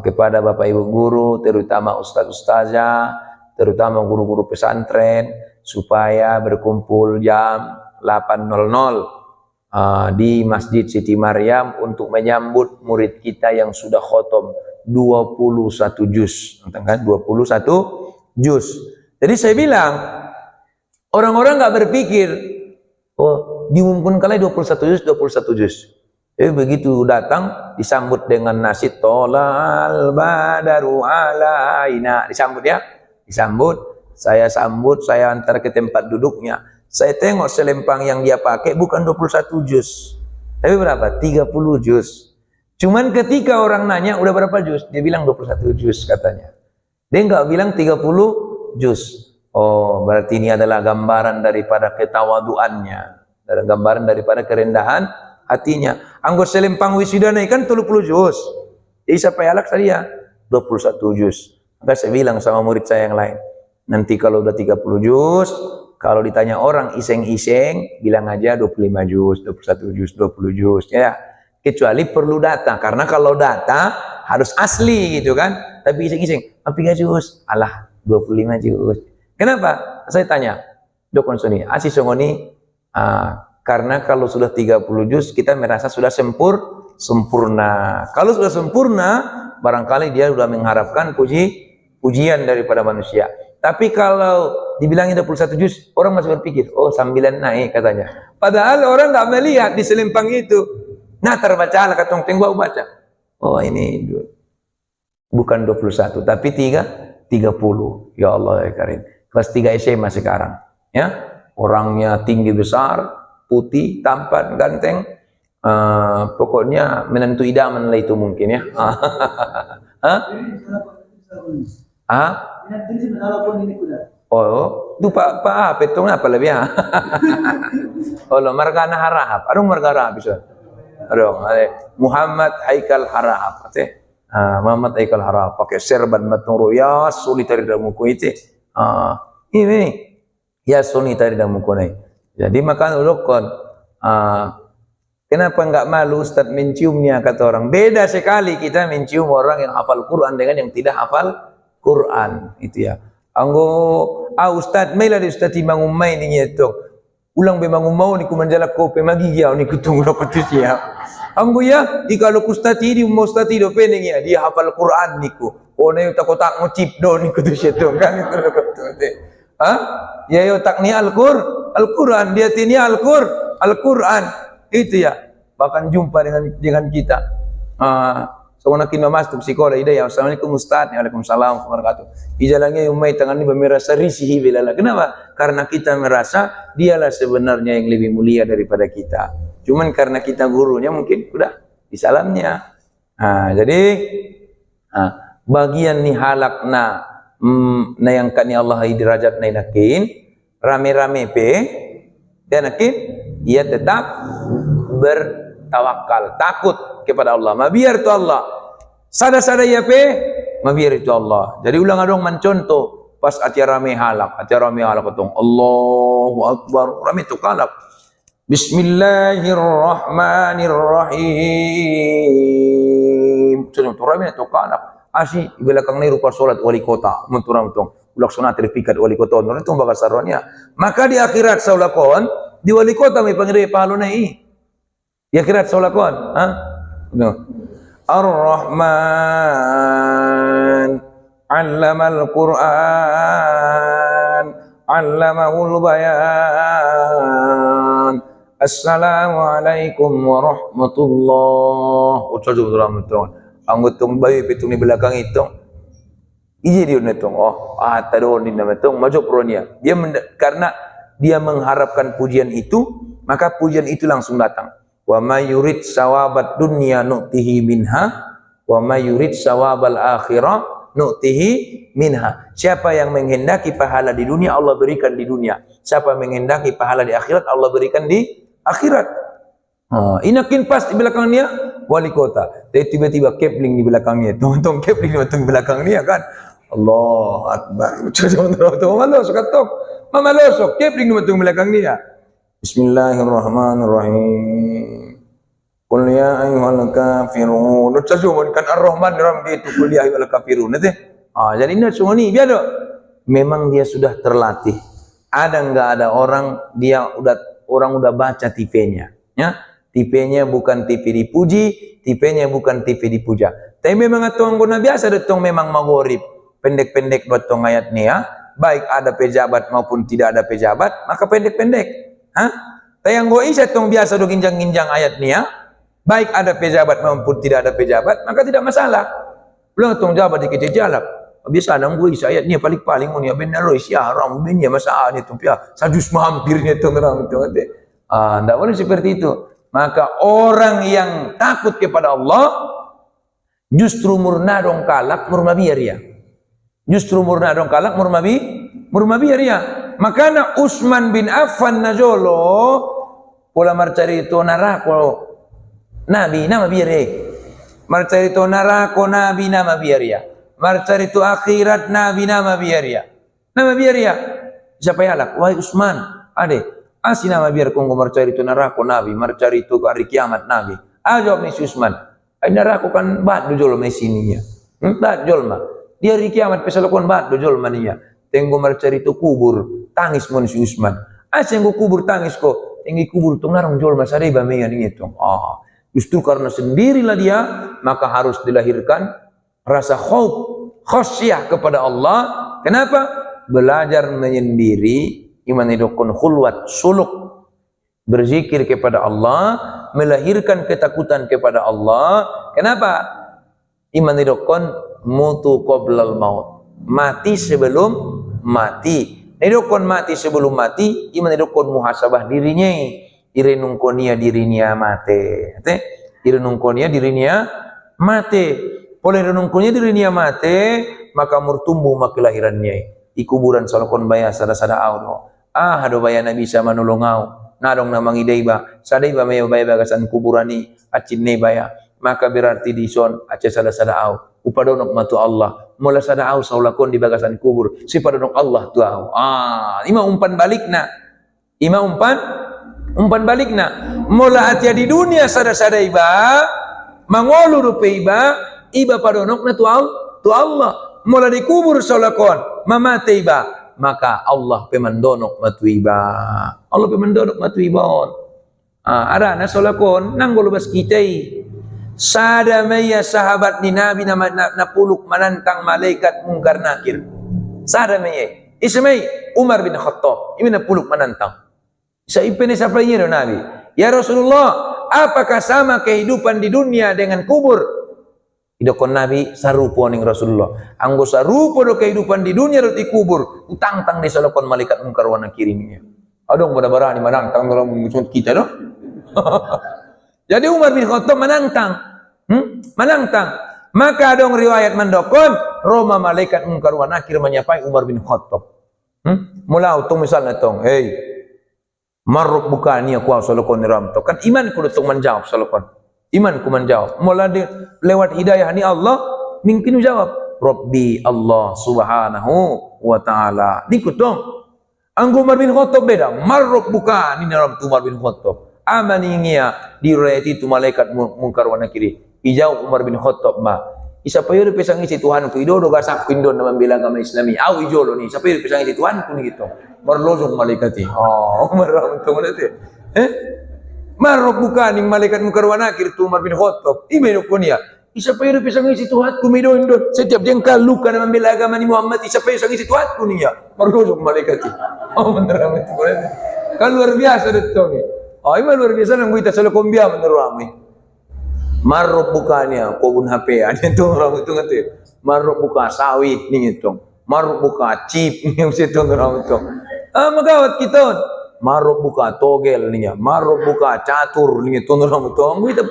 kepada bapak ibu guru terutama ustaz-ustazah terutama guru-guru pesantren supaya berkumpul jam 8.00 di Masjid Siti Maryam untuk menyambut murid kita yang sudah khotom 21 juz kan 21 juz. Jadi saya bilang orang-orang nggak berpikir diumumkan kali 21 juz. Jadi begitu datang disambut dengan nasi tolal badaru alaina disambut ya. Disambut, saya antar ke tempat duduknya. Saya tengok selempang yang dia pakai bukan 21 juz. Tapi berapa? 30 juz. Cuman ketika orang nanya udah berapa juz? Dia bilang 21 juz katanya. Dia nggak bilang 30 juz. Oh, berarti ini adalah gambaran daripada ketawaduannya, dan gambaran daripada kerendahan hatinya. Anggur selempang wisuda kan 30 juz. Jadi sampai alak saya 21 juz. Maka saya bilang sama murid saya yang lain, nanti kalau udah 30 juz, kalau ditanya orang iseng-iseng, bilang aja 25 juz, 21 juz, 20 juz ya. Kecuali perlu data, karena kalau data harus asli gitu kan. Tapi iseng-iseng, 3 juz, alah 25 juz. Kenapa? Saya tanya, Dokon Soni, Asi Songoni, karena kalau sudah 30 juz kita merasa sudah sempurna. Kalau sudah sempurna, barangkali dia sudah mengharapkan pujian daripada manusia. Tapi kalau dibilangin 21 juz, orang masih berpikir, oh sambilan naik katanya. Padahal orang nggak melihat di selempang itu. Nah terbaca lah katong tengok baca. Oh ini bukan 21, tapi 30. Ya Allah ya Karim. Kelas 3 SMA sekarang ya, orangnya tinggi besar, putih, tampan, ganteng, pokoknya menentu idaman lah itu mungkin ya. Oh, itu Pak apa itu apa lebih ya? Oh, margana harahap, adong marga harahap bisa. Adong, Muhammad Haikal Harahap, Muhammad Haikal Harahap, pakai serban matang ya sulit dari dalam muka itu. Ini ya suni tadi dah mukonai. Jadi makan ulokon Kenapa enggak malu Ustaz menciumnya, kata orang. Beda sekali kita mencium orang yang hafal Quran dengan yang tidak hafal Quran. Itu ya. Anggo Ustaz mela di Ustaz timang umay ni itu. Ulang be mangumau ni ku manjalak ko pe magigiaw ni kutunglo katusia. Anggo ya ikalo Ustaz di Ustaz do peneng ya dia hafal Quran niku. One tak ngocip do ni katusia tu kan itu betul. Ya yo tak ni Al-Quran dia tini Al-Quran. Itu ya, bahkan jumpa dengan kita. Seorang kini masuk sekolah ida ya. Assalamualaikum Ustaz. Waalaikumsalam warahmatullahi wabarakatuh. Ijalangnya umai tangan ini merasa risih bilala. Kenapa? Karena kita merasa dialah sebenarnya yang lebih mulia daripada kita. Cuman karena kita gurunya mungkin udah disalamnya. Jadi bagian ni halak na yang kani Allah derajat na nakin rame-rame pe dan nakin ia tetap bertawakal, takut kepada Allah. Mabiar itu Allah. Sada-sada ya pe, mabiar itu Allah. Jadi ulang adong mencontoh pas acara rame halak ketong Allahu Akbar, rame tu kalak. Bismillahirrahmanirrahim. Contoh rame tu kalak. Asi belakang ni rupa solat wali kota, menturang tong. Ulak sunat terpikat wali kota, orang itu bakal saronya. Maka di akhirat saulakon di wali kota may pangiri pahalo na di akhirat saulakon Ar-Rahman 'allamal Qur'an 'allamahul bayan Assalamualaikum warahmatullah. Ucapkan rahmatullah. Anggotong bayi pitung ni belakang itong iji dia netong tado ni nametong maju pronya dia karena dia mengharapkan pujian itu, maka pujian itu langsung datang. Wa may yurid sawabat dunya nu'tihi minha wa may yurid sawabal akhirah nu'tihi minha. Siapa yang menghendaki pahala di dunia, Allah berikan di dunia. Siapa yang menghendaki pahala di akhirat, Allah berikan di akhirat. Inakin pas di belakangnya wali kota. Tapi tiba-tiba kepling di belakangnya. Tong kepling di belakangnya kan. Allah Akbar. Mama losok kepling di belakang dia. Bismillahirrahmanirrahim. Qul ya ayyuhal kafirun. Nucajuman kan Ar-Rahman ram gitu qul ya ayyuhal kafirun nanti. Jadi ini semua ni biar memang dia sudah terlatih. Ada enggak ada orang udah baca TV-nya, ya? TV-nya bukan TV dipuji, TV-nya bukan TV dipuja. Tapi memang atong guna biasa datang memang magorib. Pendek-pendek datang ayat ni ya. Baik ada pejabat maupun tidak ada pejabat, maka pendek-pendek. Tayang goi setong biasa do ginjang-ginjang ayat ni ya. Baik ada pejabat maupun tidak ada pejabat, maka tidak masalah. Ulang tong jabat dikit jalap. Biasa nang goi ayat ni paling-paling mun ya benar ya haram bin ya masalah ni tu pia. Sajus mahampirnya tu ngerang tu ade. Ndak boleh seperti itu. Maka orang yang takut kepada Allah justru murna dong kalak murmabiar ya. Justru murna dong kalak murmabiar ya. Makanya Utsman bin Affan najolo pola marcari itu narako nabi nama biar ya. Marcari itu narako nabi nama biar ya. Marcari itu akhirat nabi nama biar ya. Nama biar ya. Siapa ya lak? Wahai Utsman, ade. Asi nama biar kong marcari itu narako nabi, marcari itu hari kiamat nabi. Jawab ni Utsman. Ai narako kan bat dojol mesininya. Bat jolma. Dia hari kiamat pesalokon bat dojol maninya. Tenggo marcari itu kubur, tangis mon si Utsman. Asenggo kubur tangis ko, tenggi kubur tu narong jol masare ba mengan itu. Justru karena sendirilah dia, maka harus dilahirkan rasa khasyah kepada Allah. Kenapa? Belajar menyendiri. Iman idokon khulwat suluk berzikir kepada Allah, melahirkan ketakutan kepada Allah. Kenapa? Iman idokon mutu qoblal maut, mati sebelum mati. Idokon mati sebelum mati, iman idokon muhasabah dirinya, irenungkonia dirinya mate. Irenungkonia dirinya mate. Oleh renungkonia dirinya mate, maka murtumbuh makelahirannya. Di kuburan salokon baya sada-sada audo. Hado baya na bisa manulong au. Narong namang idayba. Sadayba may baya bagasan kuburani acin ne baya. Maka berarti di son ace sada-sada au. Upadonok matu Allah. Mula sada au saulakon di bagasan kubur. Si padonok Allah tu au. Ima umpan balik na. Ima umpan balik na. mula atia di dunia sada-sada iba mangolu rupe iba padonok na tu Allah mula dikubur solakon mamate iba maka Allah pemandonok matu iba Allah pemandonok matu iba ada na solakon nanggolo bas kitai sada maya sahabat ni Nabi na puluk menantang malaikat mungkar nakir sada maya ismai Umar bin Khattab ini na puluk menantang sa ipene sapanya do Nabi ya Rasulullah apakah sama kehidupan di dunia dengan kubur idokon Nabi sarupo ning Rasulullah anggo sarupo do kehidupan di dunia do di kubur utang-tang di solokon malaikat mungkar wa nakir ini adong barani menantang orang musuh kita do jadi Umar bin Khattab menantang maka dong riwayat mendokon Roma malaikat mungkar wa nakir menyapai Umar bin Khattab mulau tong misalnya tong maruk bukan ni aku solokon ni ramto kan iman ku untuk menjawab solokon iman ku menjawab mula lewat hidayah ni Allah mungkin jawab Rabbi Allah subhanahu wa ta'ala nikut dong anggo Umar bin Khattab beda maruk bukan ni ramto Umar bin Khattab amaningia direti tu malaikat mungkar wa nakiri ijau Umar bin Khattab isa payo pesang isi Tuhan ku idodo gasak pindon na membela agama Islami au ijolo ni isa payo pesang isi Tuhan ku ni gitu marlozong malaikati maram tu malati marok bukan ning malaikat mungkar wa nakir tu Umar bin Khattab imeno kunia isa payo pesang isi Tuhan ku midon setiap jengkal luka na membela agama ni Muhammad isa payo pesang isi Tuhan ku niya marlozong malaikati maram tu malati kan luar biasa detong ini luar biasa nang kita selalu kombia menurami marok bukannya kobun HP ada itu orang itu ngerti marok buka sawit nih itu marok buka chip nih itu orang itu magawat kita marok buka togel nih marok buka catur nih itu orang itu kita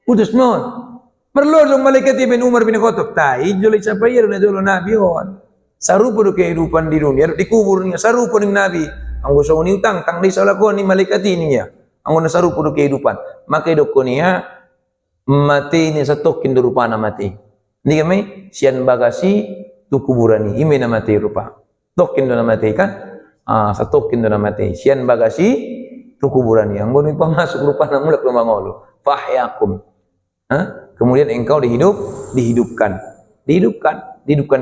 putus non perlu dong malaikat ibn Umar bin Khattab tai jolai capai na jolo nabi on sarupo do kehidupan di dunia di kuburnya sarupo ning nabi anggo sauni utang tang di salakon ni malaikat ini ya anggo nasarupo do kehidupan maka dokonia mati ni satok kindo rupana mati ni kami sian bagasi tu kuburani ime na mati rupa tok kindo na mati kan satok kindo na mati sian bagasi tu kuburani anggo ni pamasuk rupana mulak lo mangolo fahyakum kemudian engkau dihidupkan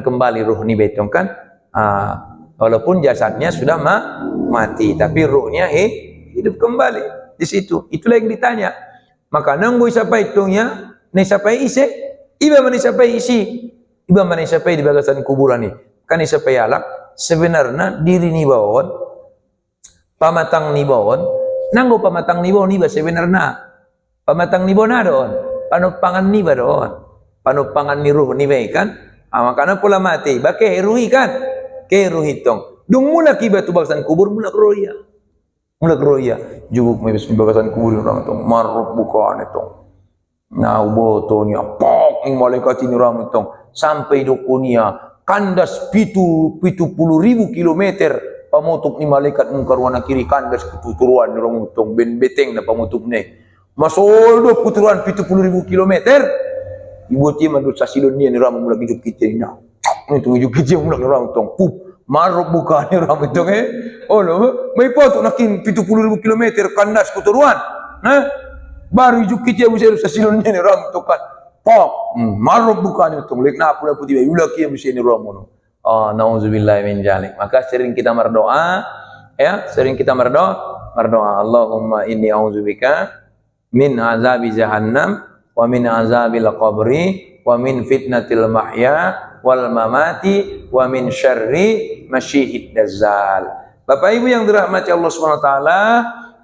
kembali ruh ni betong kan walaupun jasadnya sudah mati tapi ruhnya hidup kembali di situ itulah yang ditanya maka nanggo isapai itungnya ni sapai isi iba man isapai isi iba man isapai di bagasan kuburan ni kan isapai alak sebenarnya diri ni bawon pamatang ni bawon nanggo pamatang ni bawon iba sebenarnya pamatang ni bawon adon panupangan ni ba doon panupangan ni ruh ni ba kan makana pula mati ba keruhi kan keruhi tong dung mula kiba tu bagasan kubur mula roya juguk may bagasan kubur orang tong maruk bukan itu na uboto niya pok ing malaikat ni ram itong sampai dukunia kandas 70,000 kilometer pamutuk ni malaikat mungkar wa nakiri kandas ketuturuan orang itong beteng na pamutuk ni masoldo puturuan 70,000 kilometer ibu ti manut sa silon niya ni ram mula gijuk kita nya itu gijuk kita mula orang itong pup maruk bukan ram itong may foto nakin 70,000 kilometer kandas kuturuan baru ijuk kita bisa sa silon niya ni ram itong kan pok maruk bukan itong lek na pula putih yula kia bisa ni ram mono nauzubillahi min dzalik maka sering kita berdoa ya sering kita berdoa Allahumma inni a'udzubika min azabi jahannam wa min azabil qabri wa min fitnatil mahya wal mamati wa min syarri masyihid dajjal. Bapak Ibu yang dirahmati Allah Subhanahu wa taala,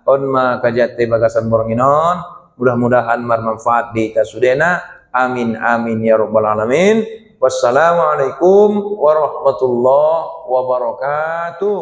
on ma kajate bagasan moranginon, mudah-mudahan bermanfaat di kasudena. Amin amin ya rabbal alamin. Wassalamualaikum warahmatullahi wabarakatuh.